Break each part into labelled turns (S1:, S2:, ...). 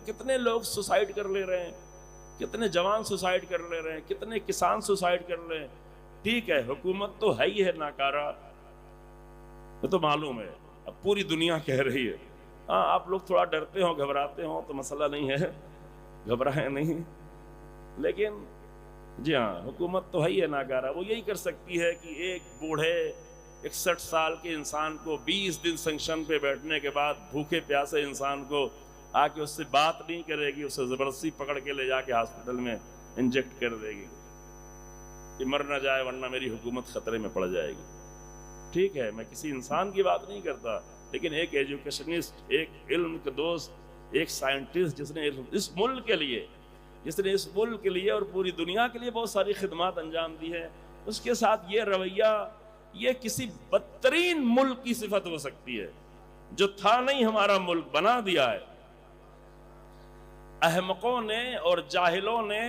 S1: کتنے لوگ سوسائڈ کر لے رہے ہیں، کتنے جوان سوسائڈ کر لے رہے ہیں، کتنے کسان سوسائڈ کر لے ہیں۔ ٹھیک ہے، حکومت تو ہے ہی ہے ناکارہ، وہ تو معلوم ہے، اب پوری دنیا کہہ رہی ہے۔ ہاں آپ لوگ تھوڑا ڈرتے ہو، گھبراتے ہو تو مسئلہ نہیں ہے، گھبرائیں نہیں، لیکن جی ہاں حکومت تو ہے ہی ہے ناکارہ۔ وہ یہی کر سکتی ہے کہ ایک بوڑھے 61 سال کے انسان کو 20 دن سنکشن پہ بیٹھنے کے بعد بھوکے پیاسے انسان کو آ کے اس سے بات نہیں کرے گی، اسے زبردستی پکڑ کے لے جا کے ہاسپٹل میں انجیکٹ کر دے گی کہ مر نہ جائے ورنہ میری حکومت خطرے میں پڑ جائے گی۔ ٹھیک ہے، میں کسی انسان کی بات نہیں کرتا، لیکن ایک ایجوکیشنسٹ، ایک علم کے دوست، ایک سائنٹسٹ جس نے اس ملک کے لیے اور پوری دنیا کے لیے بہت ساری خدمات انجام دی ہے، اس کے ساتھ یہ رویہ، یہ کسی بدترین ملک کی صفت ہو سکتی ہے جو تھا نہیں، ہمارا ملک بنا دیا ہے احمقوں نے اور جاہلوں نے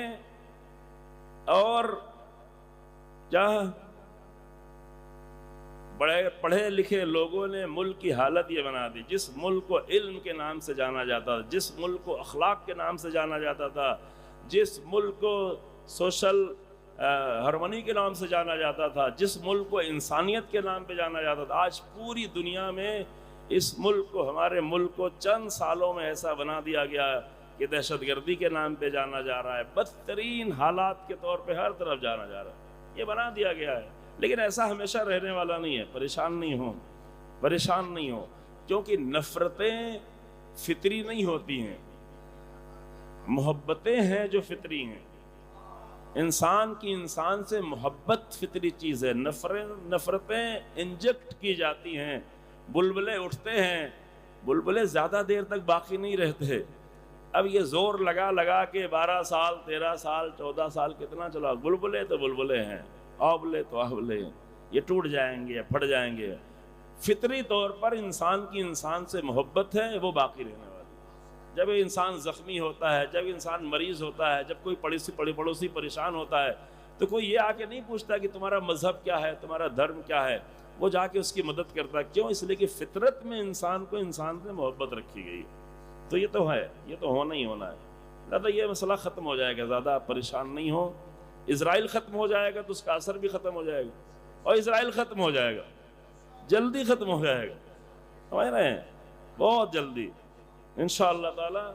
S1: اور کیا بڑے پڑھے لکھے لوگوں نے ملک کی حالت یہ بنا دی۔ جس ملک کو علم کے نام سے جانا جاتا تھا، جس ملک کو اخلاق کے نام سے جانا جاتا تھا، جس ملک کو سوشل ہارمونی کے نام سے جانا جاتا تھا، جس ملک کو انسانیت کے نام پہ جانا جاتا تھا، آج پوری دنیا میں اس ملک کو، ہمارے ملک کو چند سالوں میں ایسا بنا دیا گیا کہ دہشت گردی کے نام پہ جانا جا رہا ہے، بدترین حالات کے طور پہ ہر طرف جانا جا رہا ہے، یہ بنا دیا گیا ہے۔ لیکن ایسا ہمیشہ رہنے والا نہیں ہے، پریشان نہیں ہو، کیونکہ نفرتیں فطری نہیں ہوتی ہیں، محبتیں ہیں جو فطری ہیں۔ انسان کی انسان سے محبت فطری چیز ہے، نفرتیں انجیکٹ کی جاتی ہیں، بلبلے اٹھتے ہیں، بلبلے زیادہ دیر تک باقی نہیں رہتے۔ اب یہ زور لگا کے 12 سال 13 سال 14 سال کتنا چلا، بلبلے تو بلبلے ہیں، آبلے تو آبلے ہیں، یہ ٹوٹ جائیں گے، پھٹ جائیں گے۔ فطری طور پر انسان کی انسان سے محبت ہے، وہ باقی رہنے والی۔ جب انسان زخمی ہوتا ہے، جب انسان مریض ہوتا ہے، جب کوئی پڑوسی پریشان ہوتا ہے، تو کوئی یہ آ کے نہیں پوچھتا کہ تمہارا مذہب کیا ہے، تمہارا دھرم کیا ہے، وہ جا کے اس کی مدد کرتا ہے۔ کیوں؟ اس لیے کہ فطرت میں انسان کو انسان سے محبت رکھی گئی، تو یہ تو ہے، یہ تو ہونا ہی ہونا ہے۔ لہٰذا یہ مسئلہ ختم ہو جائے گا، زیادہ آپ پریشان نہیں ہو۔ اسرائیل ختم ہو جائے گا تو اس کا اثر بھی ختم ہو جائے گا، اور اسرائیل ختم ہو جائے گا، جلدی ختم ہو جائے گا، سمجھ رہے ہیں، بہت جلدی انشاءاللہ تعالی۔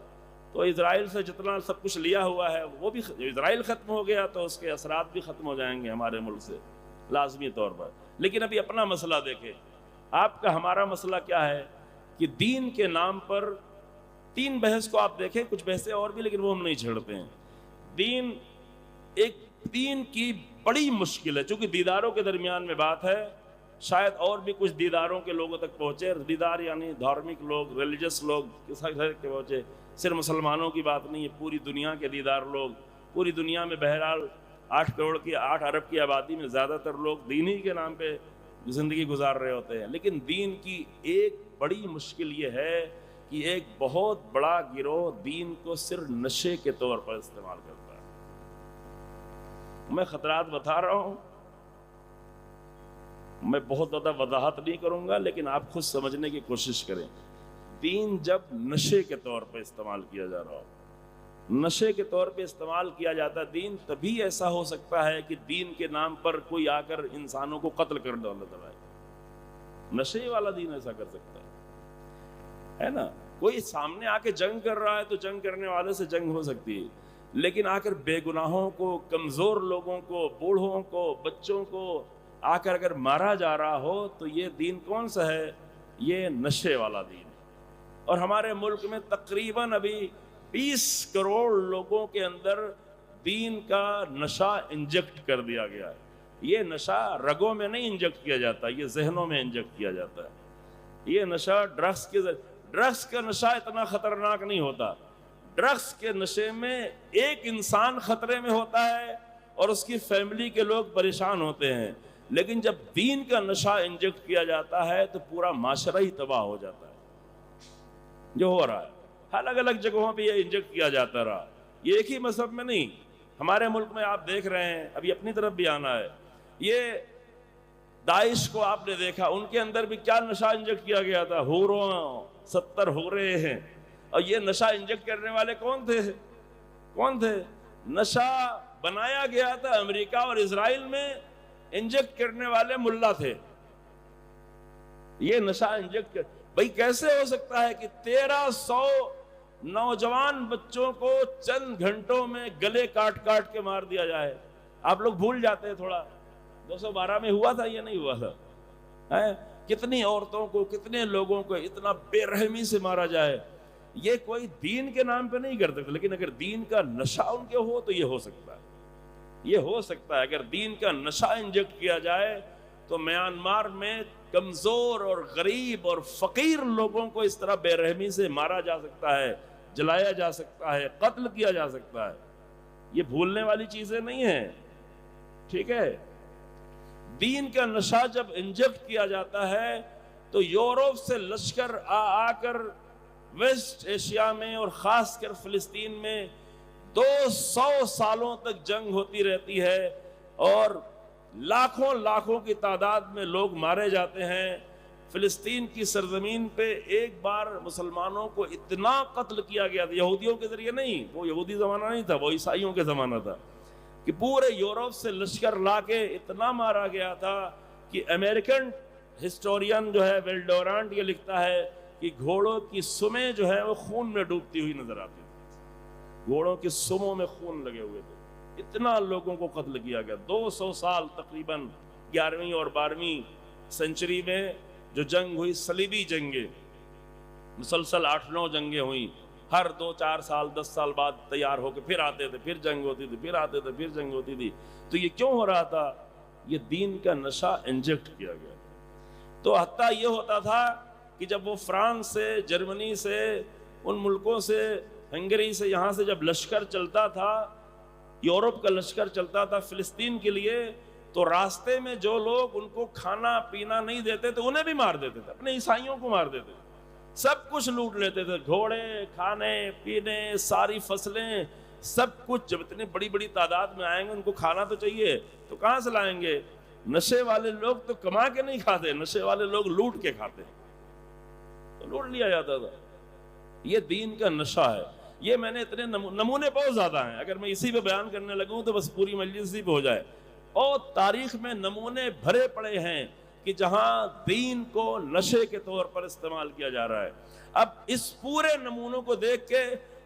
S1: تو اسرائیل سے جتنا سب کچھ لیا ہوا ہے وہ بھی، اسرائیل ختم ہو گیا تو اس کے اثرات بھی ختم ہو جائیں گے ہمارے ملک سے لازمی طور پر۔ لیکن ابھی اپنا مسئلہ دیکھیں، آپ کا ہمارا مسئلہ کیا ہے کہ دین کے نام پر 3 بحث کو آپ دیکھیں، کچھ بحثیں اور بھی لیکن وہ ہم نہیں چھڑتے ہیں۔ دین کی بڑی مشکل ہے، چونکہ دیداروں کے درمیان میں بات ہے، شاید اور بھی کچھ دیداروں کے لوگوں تک پہنچے، دیدار یعنی دھارمک لوگ، ریلیجس لوگ کس حد تک پہنچے، صرف مسلمانوں کی بات نہیں ہے، پوری دنیا کے دیدار لوگ، پوری دنیا میں بہرحال 8 ارب کی آبادی میں زیادہ تر لوگ دینی کے نام پہ زندگی گزار رہے ہوتے ہیں۔ لیکن دین کی ایک بڑی مشکل یہ ہے کہ ایک بہت بڑا گروہ دین کو صرف نشے کے طور پر استعمال کرتا ہے۔ میں خطرات بتا رہا ہوں، میں بہت زیادہ وضاحت نہیں کروں گا، لیکن آپ خود سمجھنے کی کوشش کریں۔ دین جب نشے کے طور پہ استعمال کیا جا رہا ہو، نشے کے طور پہ استعمال کیا جاتا ہے دین، تبھی ایسا ہو سکتا ہے کہ دین کے نام پر کوئی آ کر انسانوں کو قتل کر ڈالتا ہے۔ نشے والا دین ایسا کر سکتا ہے نا؟ کوئی سامنے آ کے جنگ کر رہا ہے تو جنگ کرنے والے سے جنگ ہو سکتی ہے، لیکن آ کر بے گناہوں کو، کمزور لوگوں کو، بوڑھوں کو، بچوں کو آ کر اگر مارا جا رہا ہو تو یہ دین کون سا ہے؟ یہ نشے والا دین ہے۔ اور ہمارے ملک میں تقریباً ابھی 20 کروڑ لوگوں کے اندر دین کا نشہ انجیکٹ کر دیا گیا ہے۔ یہ نشہ رگوں میں نہیں انجیکٹ کیا جاتا، یہ ذہنوں میں انجیکٹ کیا جاتا ہے۔ یہ نشہ ڈرگس کا نشہ اتنا خطرناک نہیں ہوتا۔ ڈرگس کے نشے میں ایک انسان خطرے میں ہوتا ہے اور اس کی فیملی کے لوگ پریشان ہوتے ہیں، لیکن جب دین کا نشہ انجیکٹ کیا جاتا ہے تو پورا معاشرہ ہی تباہ ہو جاتا ہے، جو ہو رہا ہے۔ الگ الگ جگہوں پہ یہ انجیکٹ کیا جاتا رہا، یہ ایک ہی مذہب میں نہیں، ہمارے ملک میں آپ دیکھ رہے ہیں، ابھی اپنی طرف بھی آنا ہے۔ یہ داعش کو آپ نے دیکھا، ان کے اندر بھی کیا نشہ انجیکٹ کیا گیا تھا؟ حوروں، 70 حوریں ہیں، اور یہ نشہ انجیکٹ کرنے والے کون تھے؟ نشہ بنایا گیا تھا امریکہ اور اسرائیل میں، انجیکٹ کرنے والے ملا تھے۔ یہ نشہ انجیکٹ بھئی کیسے ہو سکتا ہے کہ 1300 نوجوان بچوں کو چند گھنٹوں میں گلے کاٹ کاٹ کے مار دیا جائے؟ آپ لوگ بھول جاتے ہیں تھوڑا، 212 میں ہوا تھا، یہ نہیں ہوا تھا؟ کتنی عورتوں کو، کتنے لوگوں کو اتنا بے رحمی سے مارا جائے؟ یہ کوئی دین کے نام پہ نہیں کرتے تھے، لیکن اگر دین کا نشہ ان کے ہو تو یہ ہو سکتا ہے، یہ ہو سکتا ہے۔ اگر دین کا نشہ انجیکٹ کیا جائے تو میانمار میں کمزور اور غریب اور فقیر لوگوں کو اس طرح بے رحمی سے مارا جا سکتا ہے، جلایا جا سکتا ہے، قتل کیا جا سکتا ہے۔ یہ بھولنے والی چیزیں نہیں ہیں، ٹھیک ہے؟ دین کا نشہ جب انجیکٹ کیا جاتا ہے تو یورپ سے لشکر آ کر ویسٹ ایشیا میں اور خاص کر فلسطین میں 200 سالوں تک جنگ ہوتی رہتی ہے اور لاکھوں کی تعداد میں لوگ مارے جاتے ہیں۔ فلسطین کی سرزمین پہ ایک بار مسلمانوں کو اتنا قتل کیا گیا تھا، یہودیوں کے ذریعے نہیں، وہ یہودی زمانہ نہیں تھا، وہ عیسائیوں کے زمانہ تھا، کہ پورے یورپ سے لشکر لا کے اتنا مارا گیا تھا کہ امریکن ہسٹورین جو ہے ویل ڈورانٹ یہ لکھتا ہے کہ گھوڑوں کی سمیں جو ہے وہ خون میں ڈوبتی ہوئی نظر آتی تھی، گھوڑوں کی سموں میں خون لگے ہوئے تھے، اتنا لوگوں کو قتل کیا گیا۔ 200 سال تقریباً 11ویں اور 12ویں سنچری میں جو جنگ ہوئی، صلیبی جنگیں، مسلسل 8-9 جنگیں ہوئیں، ہر 2-4 سال 10 سال بعد تیار ہو کے پھر آتے تھے، پھر جنگ ہوتی تھی، پھر آتے تھے، پھر جنگ ہوتی تھی۔ تو یہ کیوں ہو رہا تھا؟ یہ دین کا نشہ انجیکٹ کیا گیا۔ تو حتیٰ یہ ہوتا تھا کہ جب وہ فرانس سے، جرمنی سے، ان ملکوں سے، ہنگری سے، یہاں سے جب لشکر چلتا تھا، یورپ کا لشکر چلتا تھا فلسطین کے لیے، تو راستے میں جو لوگ ان کو کھانا پینا نہیں دیتے تھے انہیں بھی مار دیتے تھے، اپنے عیسائیوں کو مار دیتے تھے، سب کچھ لوٹ لیتے تھے، گھوڑے، کھانے پینے، ساری فصلیں، سب کچھ۔ جب اتنی بڑی بڑی تعداد میں آئیں گے، ان کو کھانا تو چاہیے، تو کہاں سے لائیں گے؟ نشے والے لوگ تو کما کے نہیں کھاتے، نشے والے لوگ لوٹ کے کھاتے، تو لوٹ لیا جاتا تھا۔ یہ دین کا نشہ ہے۔ یہ میں نے اتنے نمونے بہت زیادہ ہیں، اگر میں اسی پہ بیان کرنے لگوں تو بس پوری مجلس اسی پہ ہو جائے، اور تاریخ میں نمونے بھرے پڑے ہیں کہ جہاں دین کو نشے کے طور پر استعمال کیا جا رہا ہے۔ اب اس پورے نمونوں کو دیکھ کے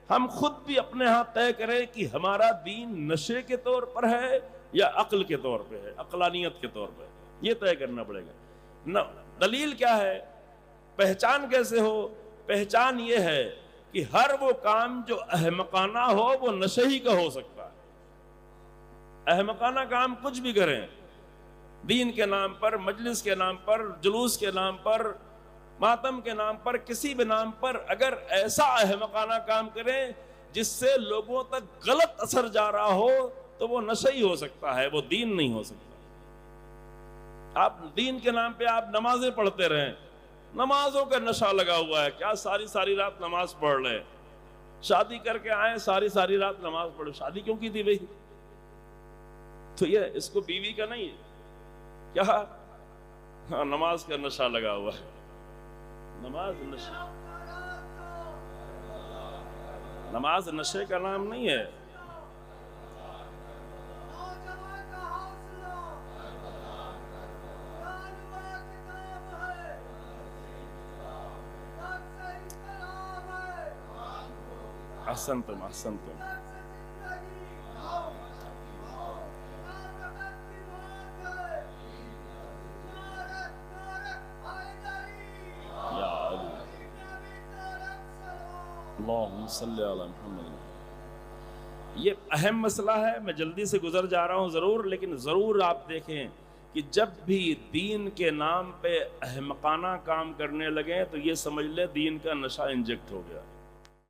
S1: ہم خود بھی اپنے ہاتھ طے کریں کہ ہمارا دین نشے کے طور پر ہے یا عقل کے طور پہ ہے، عقلانیت کے طور پہ، یہ طے کرنا پڑے گا۔ دلیل کیا ہے؟ پہچان کیسے ہو؟ پہچان یہ ہے کہ ہر وہ کام جو احمقانہ ہو وہ نشے ہی کا ہو سکتا ہے۔ احمقانہ کام کچھ بھی کریں، دین کے نام پر، مجلس کے نام پر، جلوس کے نام پر، ماتم کے نام پر، کسی بھی نام پر اگر ایسا احمقانہ کام کریں جس سے لوگوں تک غلط اثر جا رہا ہو تو وہ نشہ ہی ہو سکتا ہے، وہ دین نہیں ہو سکتا۔ آپ دین کے نام پہ آپ نمازیں پڑھتے رہیں، نمازوں کا نشہ لگا ہوا ہے، کیا ساری رات نماز پڑھ رہے ہیں؟ شادی کر کے آئے، ساری رات نماز پڑھو، شادی کیوں کی تھی بھئی؟ تو یہ اس کو بیوی کا نہیں ہے کیا؟ ہاں، نماز کا نشہ لگا ہوا ہے، نماز نشے کا نام نہیں ہے۔ احسنتم۔ اللہم صلی علی محمد۔ یہ اہم مسئلہ ہے، میں جلدی سے گزر جا رہا ہوں ضرور، لیکن ضرور آپ دیکھیں کہ جب بھی دین کے نام پہ احمقانہ کام کرنے لگے تو یہ سمجھ لے دین کا نشہ انجیکٹ ہو گیا۔